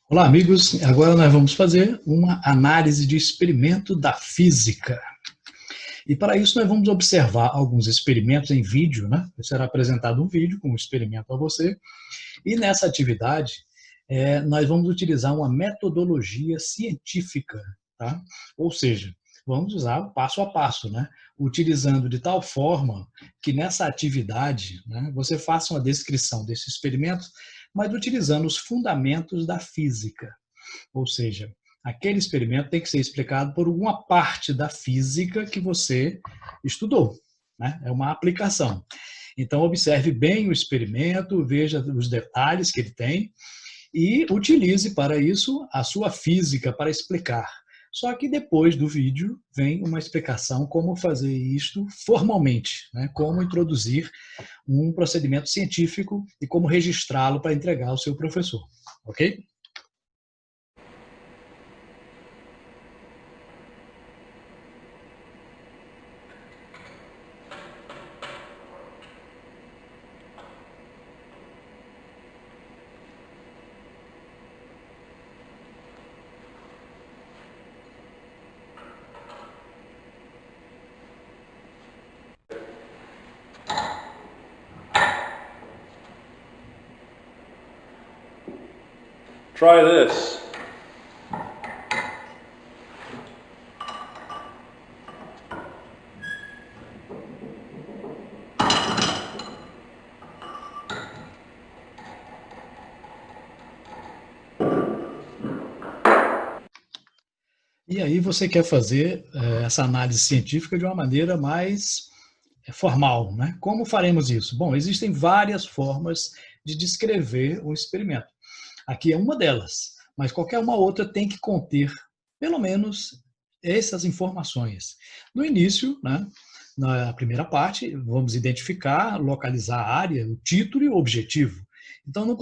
Olá, amigos. Agora nós vamos fazer uma análise de experimento da física. E para isso nós vamos observar alguns experimentos em vídeo, né? Será apresentado um vídeo com um experimento a você. E nessa atividade, nós vamos utilizar uma metodologia científica, tá? Ou seja, vamos usar o passo a passo, né? Utilizando de tal forma que nessa atividade, né, você faça uma descrição desse experimento, mas utilizando os fundamentos da física. Ou seja, aquele experimento tem que ser explicado por alguma parte da física que você estudou, né? É uma aplicação. Então, observe bem o experimento, veja os detalhes que ele tem e utilize para isso a sua física para explicar. Só que depois do vídeo vem uma explicação como fazer isto formalmente, né? Como introduzir um procedimento científico e como registrá-lo para entregar ao seu professor, ok? Try this. E aí você quer fazer essa análise científica de uma maneira mais formal, né? Como faremos isso? Bom, existem várias formas de descrever um experimento. Aqui é uma delas, mas qualquer uma outra tem que conter, pelo menos, essas informações. No início, né, na primeira parte, vamos identificar, localizar a área, o título e o objetivo. Então, na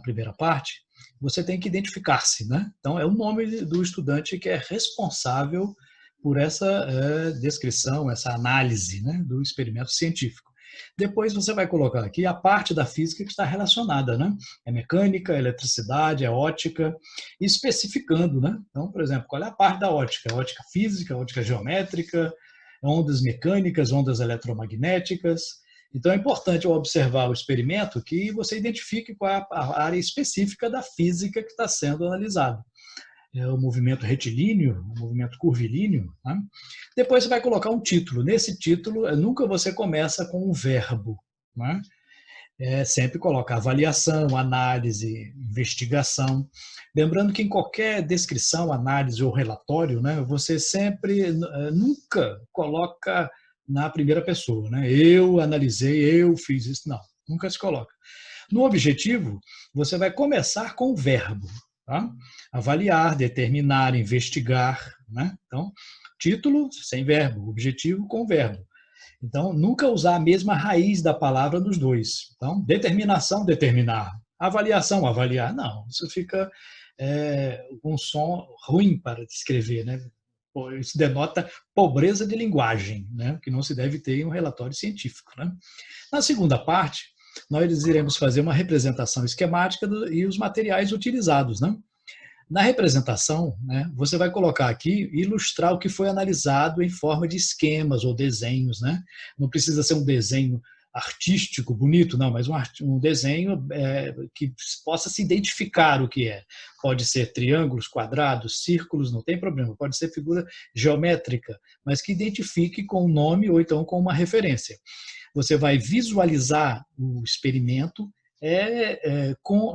primeira parte, você tem que identificar-se, né? Então, é o nome do estudante que é responsável por essa descrição, essa análise, né, do experimento científico. Depois você vai colocar aqui a parte da física que está relacionada, né? É mecânica, é eletricidade, é ótica, especificando, né? Então, por exemplo, qual é a parte da ótica? É ótica física, ótica geométrica, ondas mecânicas, ondas eletromagnéticas. Então, é importante ao observar o experimento que você identifique qual é a área específica da física que está sendo analisada. É o movimento retilíneo, o movimento curvilíneo. Né? Depois você vai colocar um título. Nesse título, nunca você começa com um verbo. Né? Sempre coloca avaliação, análise, investigação. Lembrando que em qualquer descrição, análise ou relatório, né, você sempre, nunca coloca na primeira pessoa. Né? Eu analisei, eu fiz isso. Não, nunca se coloca. No objetivo, você vai começar com o verbo. Tá? Avaliar, determinar, investigar. Né? Então, título sem verbo, objetivo com verbo. Então, nunca usar a mesma raiz da palavra nos dois. Então, determinação, determinar. Avaliação, avaliar. Não, isso fica um som ruim para descrever, né? Isso denota pobreza de linguagem, né? Que não se deve ter em um relatório científico. Né? Na segunda parte, nós iremos fazer uma representação esquemática e os materiais utilizados. Né? Na representação, né, você vai colocar aqui, ilustrar o que foi analisado em forma de esquemas ou desenhos. Né? Não precisa ser um desenho artístico, bonito, não, mas um desenho que possa se identificar o que é. Pode ser triângulos, quadrados, círculos, não tem problema. Pode ser figura geométrica, mas que identifique com o nome ou então com uma referência. Você vai visualizar o experimento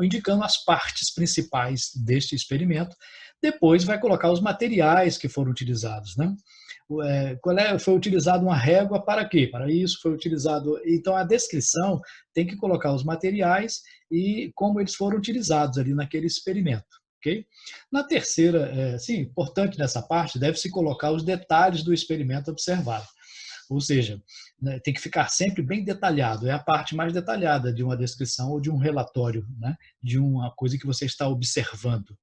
indicando as partes principais deste experimento. Depois vai colocar os materiais que foram utilizados. Né? Foi utilizado uma régua para quê? Para isso foi utilizado. Então, a descrição tem que colocar os materiais e como eles foram utilizados ali naquele experimento. Okay? Na terceira, sim, importante nessa parte, deve-se colocar os detalhes do experimento observado. Ou seja, né, tem que ficar sempre bem detalhado, é a parte mais detalhada de uma descrição ou de um relatório, né, de uma coisa que você está observando.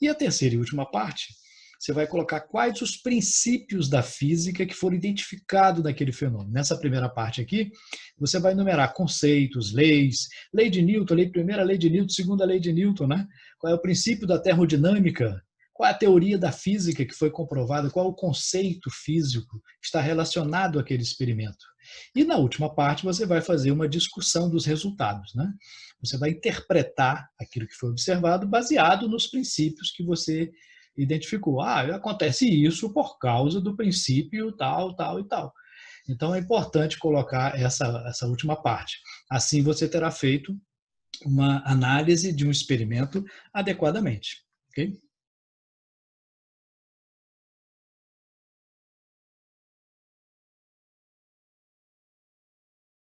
E a terceira e última parte, você vai colocar quais os princípios da física que foram identificados naquele fenômeno. Nessa primeira parte aqui, você vai enumerar conceitos, leis, lei de Newton, primeira lei de Newton, segunda lei de Newton, né? Qual é o princípio da termodinâmica, qual é a teoria da física que foi comprovada, qual é o conceito físico que está relacionado àquele experimento. E na última parte você vai fazer uma discussão dos resultados, né? Você vai interpretar aquilo que foi observado baseado nos princípios que você identificou. Acontece isso por causa do princípio tal, tal e tal. Então é importante colocar essa última parte. Assim você terá feito uma análise de um experimento adequadamente. Ok?